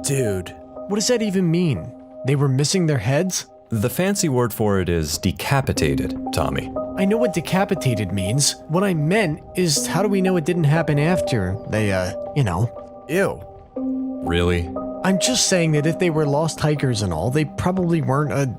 Dude. What does that even mean? They were missing their heads? The fancy word for it is decapitated, Tommy. I know what decapitated means. What I meant is, how do we know it didn't happen after they, Ew. Really? I'm just saying that if they were lost hikers and all, they probably weren't,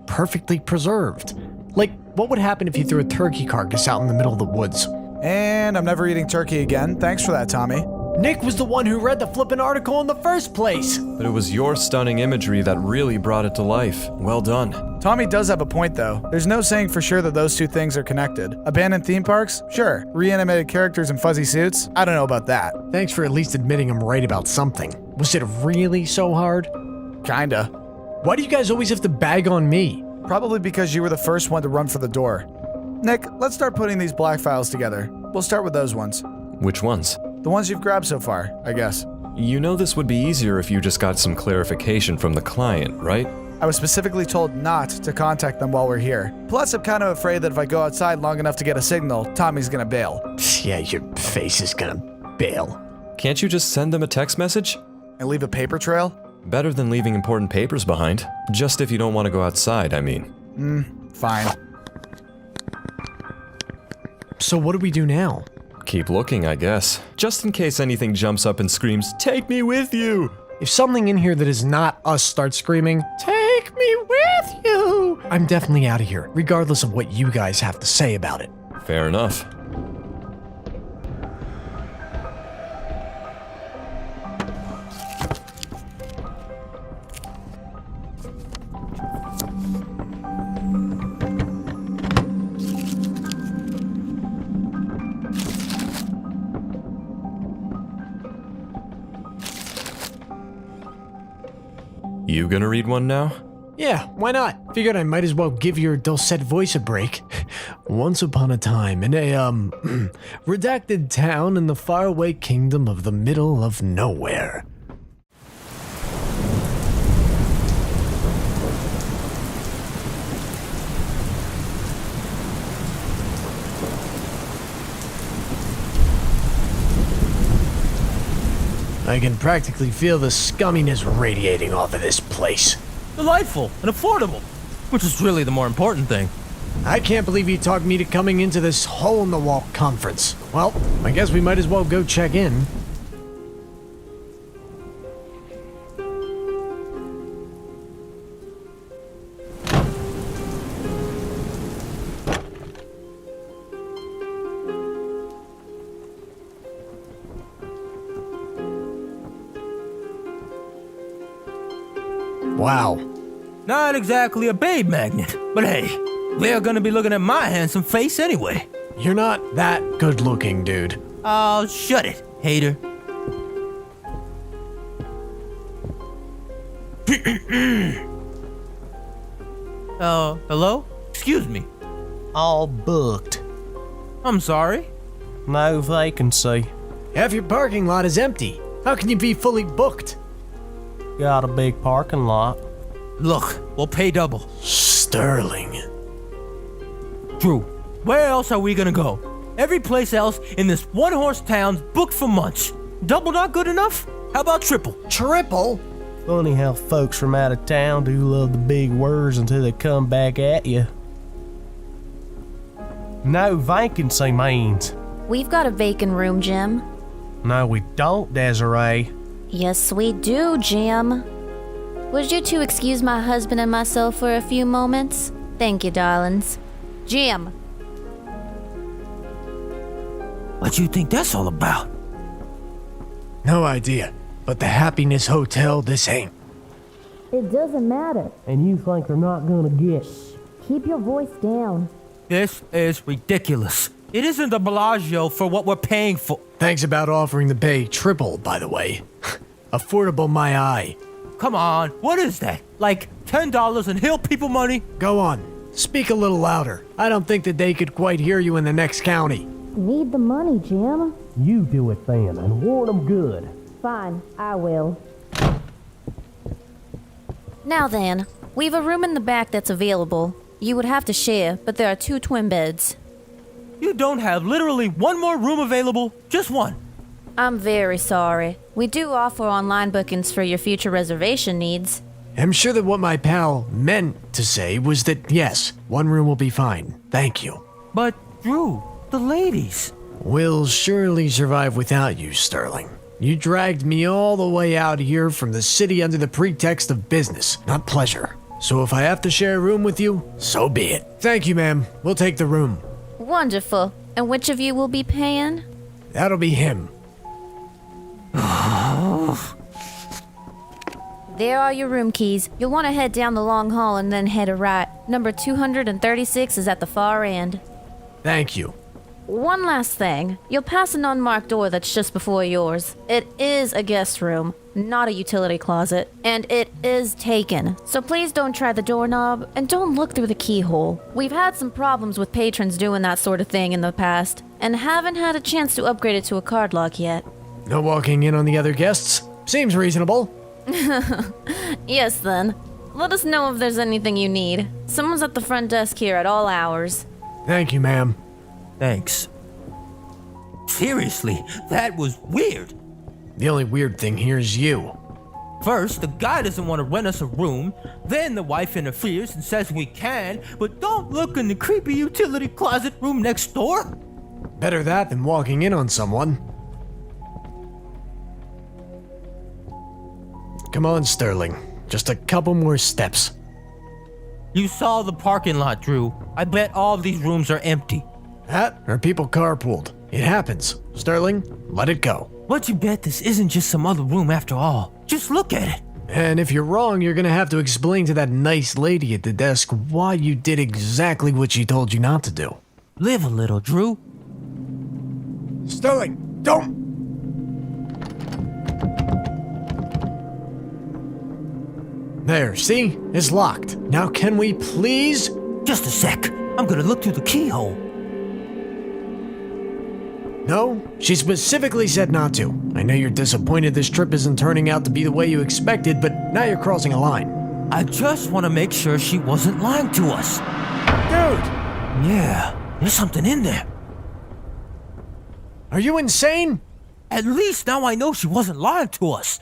perfectly preserved. Like, what would happen if you threw a turkey carcass out in the middle of the woods? And I'm never eating turkey again. Thanks for that, Tommy. Nick was the one who read the flippin' article in the first place. But it was your stunning imagery that really brought it to life. Well done. Tommy does have a point, though. There's no saying for sure that those two things are connected. Abandoned theme parks? Sure. Reanimated characters in fuzzy suits? I don't know about that. Thanks for at least admitting I'm right about something. Was it really so hard? Kinda. Why do you guys always have to bag on me? Probably because you were the first one to run for the door. Nick, let's start putting these black files together. We'll start with those ones. Which ones? The ones you've grabbed so far, I guess. You know this would be easier if you just got some clarification from the client, right? I was specifically told not to contact them while we're here. Plus, I'm kind of afraid that if I go outside long enough to get a signal, Tommy's gonna bail. Yeah, your face is gonna bail. Can't you just send them a text message? And leave a paper trail? Better than leaving important papers behind. Just if you don't want to go outside, I mean. Fine. So what do we do now? Keep looking, I guess. Just in case anything jumps up and screams, "Take me with you!" If something in here that is not us starts screaming, "Take me with you!" I'm definitely out of here, regardless of what you guys have to say about it. Fair enough. You gonna read one now? Yeah, why not? Figured I might as well give your dulcet voice a break. Once upon a time, in a, redacted town in the faraway kingdom of the middle of nowhere. I can practically feel the scumminess radiating off of this place. Delightful and affordable, which is really the more important thing. I can't believe you talked me to coming into this hole-in-the-wall conference. Well, I guess we might as well go check in. Wow. Not exactly a babe magnet, but hey, they're gonna be looking at my handsome face anyway. You're not that good-looking, dude. Oh, shut it, hater. Hello? Excuse me. All booked. I'm sorry. No vacancy. Half your parking lot is empty. How can you be fully booked? Got a big parking lot. Look, we'll pay double. Sterling. Drew, where else are we gonna go? Every place else in this one-horse town's booked for months. Double not good enough? How about triple? Triple? Funny how folks from out of town do love the big words until they come back at you. No vacancy means. We've got a vacant room, Jim. No, we don't, Desiree. Yes, we do, Jim. Would you two excuse my husband and myself for a few moments? Thank you, darlings. Jim. What you think that's all about? No idea. But the Happiness Hotel, this ain't. It doesn't matter. And you think they're not gonna get. Keep your voice down. This is ridiculous. It isn't the Bellagio for what we're paying for. Thanks about offering to pay triple, by the way. Affordable my eye. Come on, what is that? Like $10 and hill people money? Go on. Speak a little louder. I don't think that they could quite hear you in the next county. Need the money, Jim. You do it then, and warn them good. Fine, I will. Now then, we've a room in the back that's available. You would have to share, but there are 2 twin beds. You don't have literally one more room available? Just one? I'm very sorry. We do offer online bookings for your future reservation needs. I'm sure that what my pal meant to say was that, yes, one room will be fine. Thank you. But, Drew, the ladies. We'll surely survive without you, Sterling. You dragged me all the way out here from the city under the pretext of business, not pleasure. So if I have to share a room with you, so be it. Thank you, ma'am. We'll take the room. Wonderful. And which of you will be paying? That'll be him. There are your room keys. You'll want to head down the long hall and then head a right. Number 236 is at the far end. Thank you. One last thing. You'll pass an unmarked door that's just before yours. It is a guest room, not a utility closet, and it is taken. So please don't try the doorknob and don't look through the keyhole. We've had some problems with patrons doing that sort of thing in the past, and haven't had a chance to upgrade it to a card lock yet. No walking in on the other guests? Seems reasonable. Yes then. Let us know if there's anything you need. Someone's at the front desk here at all hours. Thank you, ma'am. Thanks. Seriously, that was weird. The only weird thing here is you. First, the guy doesn't want to rent us a room. Then the wife interferes and says we can, but don't look in the creepy utility closet room next door. Better that than walking in on someone. Come on, Sterling. Just a couple more steps. You saw the parking lot, Drew. I bet all these rooms are empty. That or people carpooled. It happens. Sterling, let it go. But you bet this isn't just some other room after all. Just look at it. And if you're wrong, you're gonna have to explain to that nice lady at the desk why you did exactly what she told you not to do. Live a little, Drew. Sterling, don't! There, see? It's locked. Now can we please? Just a sec. I'm gonna look through the keyhole. No, she specifically said not to. I know you're disappointed this trip isn't turning out to be the way you expected, but now you're crossing a line. I just want to make sure she wasn't lying to us. Dude! Yeah, there's something in there. Are you insane? At least now I know she wasn't lying to us.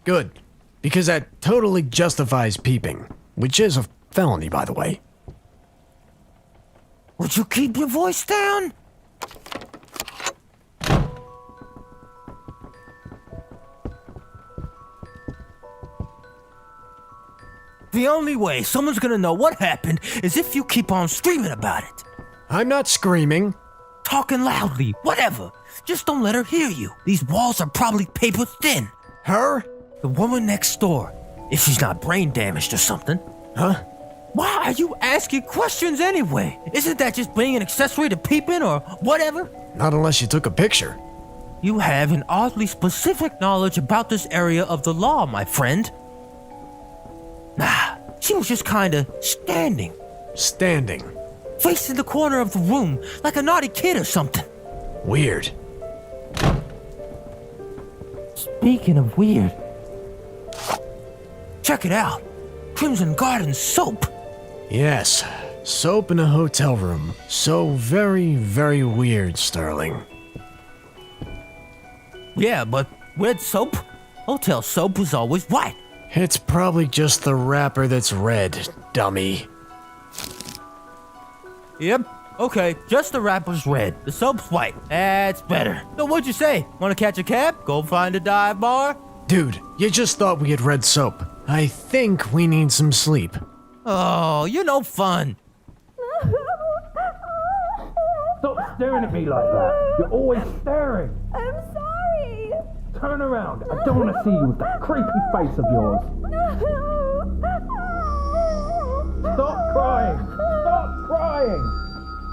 Good. Because that totally justifies peeping. Which is a felony, by the way. Would you keep your voice down? The only way someone's gonna know what happened is if you keep on screaming about it. I'm not screaming. Talking loudly, whatever. Just don't let her hear you. These walls are probably paper thin. Her? The woman next door. If she's not brain damaged or something. Huh? Why are you asking questions anyway? Isn't that just being an accessory to peeping or whatever? Not unless you took a picture. You have an oddly specific knowledge about this area of the law, my friend. Nah, she was just kinda standing. Standing. Facing the corner of the room, like a naughty kid or something. Weird. Speaking of weird, check it out. Crimson Garden soap. Yes. Soap in a hotel room. So very, very weird, Sterling. Yeah, but red soap? Hotel soap is always white. It's probably just the wrapper that's red, dummy. Yep. Okay, just the wrapper's red. The soap's white. That's better. So what'd you say? Want to catch a cab? Go find a dive bar? Dude, you just thought we had red soap. I think we need some sleep. Oh, you're no fun. Stop staring at me like that. You're always staring. I'm sorry. Turn around. I don't want to see you with that creepy face of yours. Stop crying. Stop crying.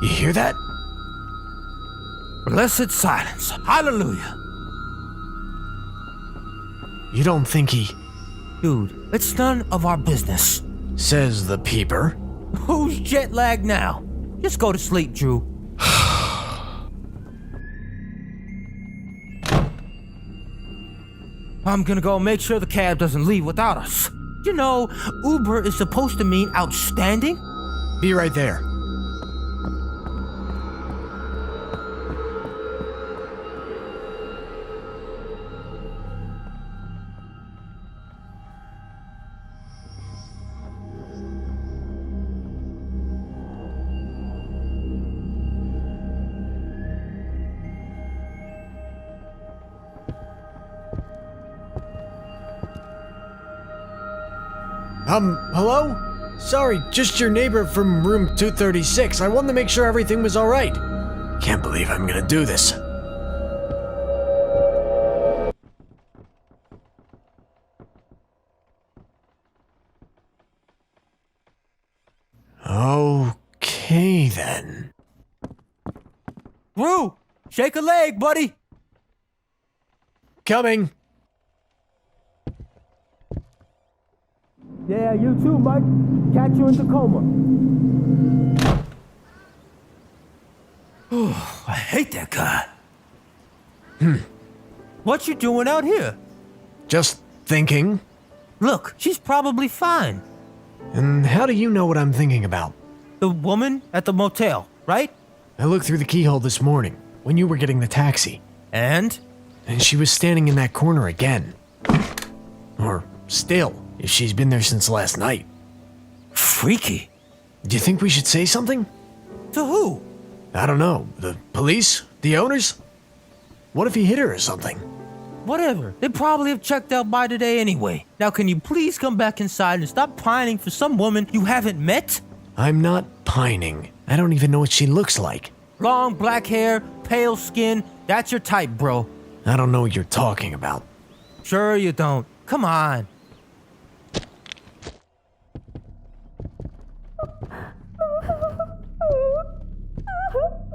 You hear that? Blessed silence. Hallelujah. You don't think he... Dude, it's none of our business. Says the peeper. Who's jet lagged now? Just go to sleep, Drew. I'm gonna go make sure the cab doesn't leave without us. You know, Uber is supposed to mean outstanding. Be right there. Hello? Sorry, just your neighbor from room 236. I wanted to make sure everything was alright. Can't believe I'm gonna do this. Okay, then. Rue, shake a leg, buddy. Coming. Yeah, you too, Mike. Catch you in Tacoma. I hate that guy. What you doing out here? Just thinking. Look, she's probably fine. And how do you know what I'm thinking about? The woman at the motel, right? I looked through the keyhole this morning, when you were getting the taxi. And? And she was standing in that corner again. Or still, if she's been there since last night. Freaky. Do you think we should say something? To who? I don't know. The police? The owners? What if he hit her or something? Whatever. They probably have checked out by today anyway. Now can you please come back inside and stop pining for some woman you haven't met? I'm not pining. I don't even know what she looks like. Long black hair, pale skin. That's your type, bro. I don't know what you're talking about. Sure you don't. Come on.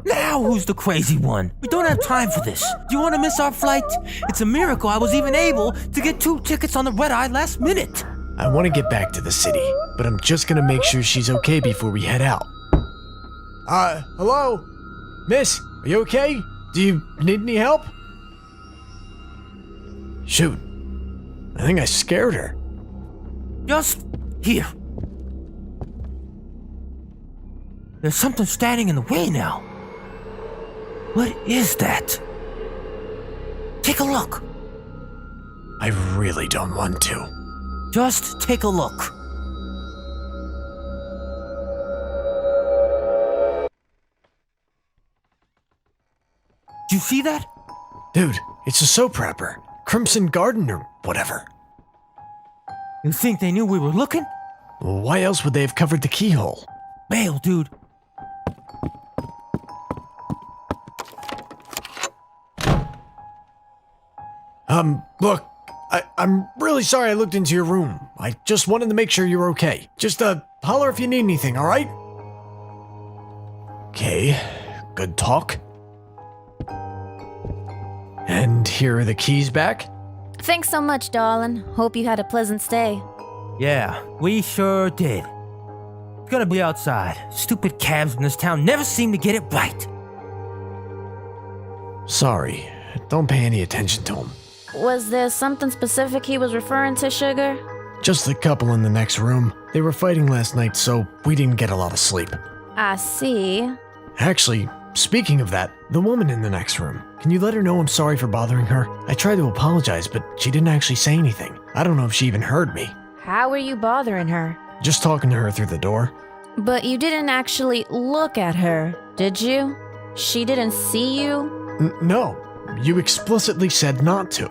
Now who's the crazy one? We don't have time for this. Do you want to miss our flight? It's a miracle I was even able to get 2 tickets on the red eye last minute. I want to get back to the city, but I'm just gonna make sure she's okay before we head out. Hello? Miss, are you okay? Do you need any help? Shoot. I think I scared her. Just here. There's something standing in the way now. What is that? Take a look. I really don't want to. Just take a look. Do you see that? Dude, it's a soap wrapper. Crimson Garden or whatever. You think they knew we were looking? Why else would they have covered the keyhole? Mail, dude. Look, I'm really sorry I looked into your room. I just wanted to make sure you were okay. Just, holler if you need anything, alright? Okay, good talk. And here are the keys back. Thanks so much, darling. Hope you had a pleasant stay. Yeah, we sure did. It's gonna be outside. Stupid cabs in this town never seem to get it right. Sorry, don't pay any attention to him. Was there something specific he was referring to, Sugar? Just the couple in the next room. They were fighting last night, so we didn't get a lot of sleep. I see. Actually, speaking of that, the woman in the next room. Can you let her know I'm sorry for bothering her? I tried to apologize, but she didn't actually say anything. I don't know if she even heard me. How were you bothering her? Just talking to her through the door. But you didn't actually look at her, did you? She didn't see you? No, you explicitly said not to.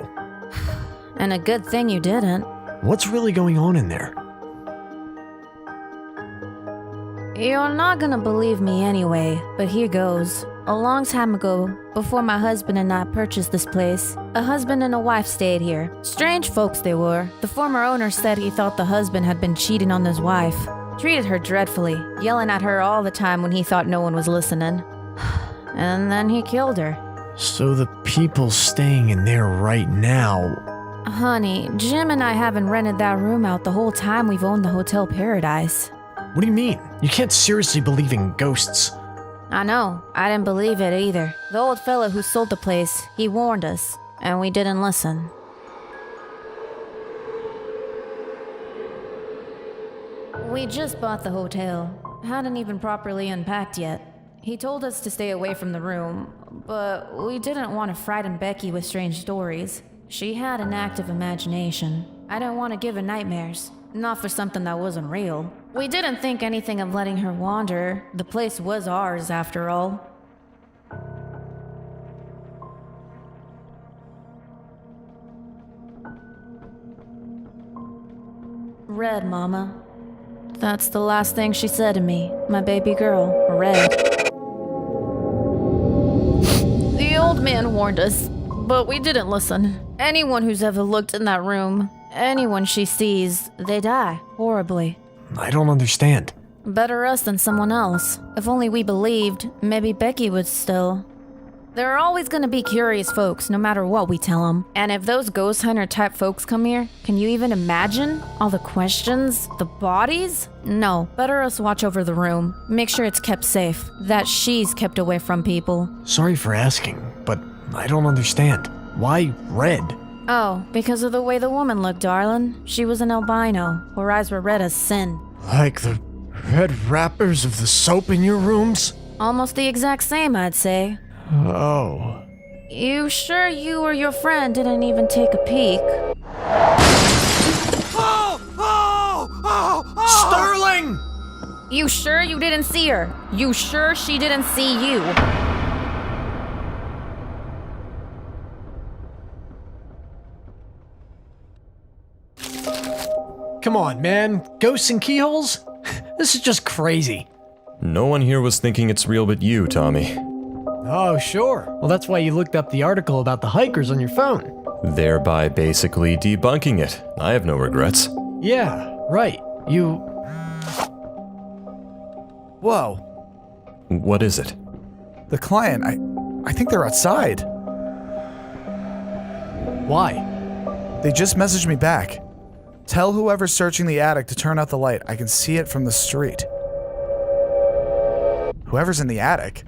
And a good thing you didn't. What's really going on in there? You're not gonna believe me anyway, but here goes. A long time ago, before my husband and I purchased this place, a husband and a wife stayed here. Strange folks they were. The former owner said he thought the husband had been cheating on his wife. Treated her dreadfully, yelling at her all the time when he thought no one was listening. And then he killed her. So the people staying in there right now... Honey, Jim and I haven't rented that room out the whole time we've owned the Hotel Paradise. What do you mean? You can't seriously believe in ghosts. I know, I didn't believe it either. The old fellow who sold the place, he warned us, and we didn't listen. We just bought the hotel. Hadn't even properly unpacked yet. He told us to stay away from the room, but we didn't want to frighten Becky with strange stories. She had an active imagination. I didn't want to give her nightmares. Not for something that wasn't real. We didn't think anything of letting her wander. The place was ours, after all. Red, Mama. That's the last thing she said to me. My baby girl, Red. The old man warned us, but we didn't listen. Anyone who's ever looked in that room, anyone she sees, they die horribly. I don't understand. Better us than someone else. If only we believed, maybe Becky would still. There are always gonna be curious folks, no matter what we tell them. And if those ghost hunter type folks come here, can you even imagine? All the questions? The bodies? No, better us watch over the room. Make sure it's kept safe. That she's kept away from people. Sorry for asking, but I don't understand. Why red? Oh, because of the way the woman looked, darling. She was an albino. Her eyes were red as sin. Like the red wrappers of the soap in your rooms? Almost the exact same, I'd say. Oh. You sure you or your friend didn't even take a peek? Sterling! You sure you didn't see her? You sure she didn't see you? Come on, man. Ghosts and keyholes? This is just crazy. No one here was thinking it's real but you, Tommy. Oh, sure. Well, that's why you looked up the article about the hikers on your phone. Thereby basically debunking it. I have no regrets. Yeah, right. You... Whoa. What is it? The client, I think they're outside. Why? They just messaged me back. Tell whoever's searching the attic to turn out the light. I can see it from the street. Whoever's in the attic?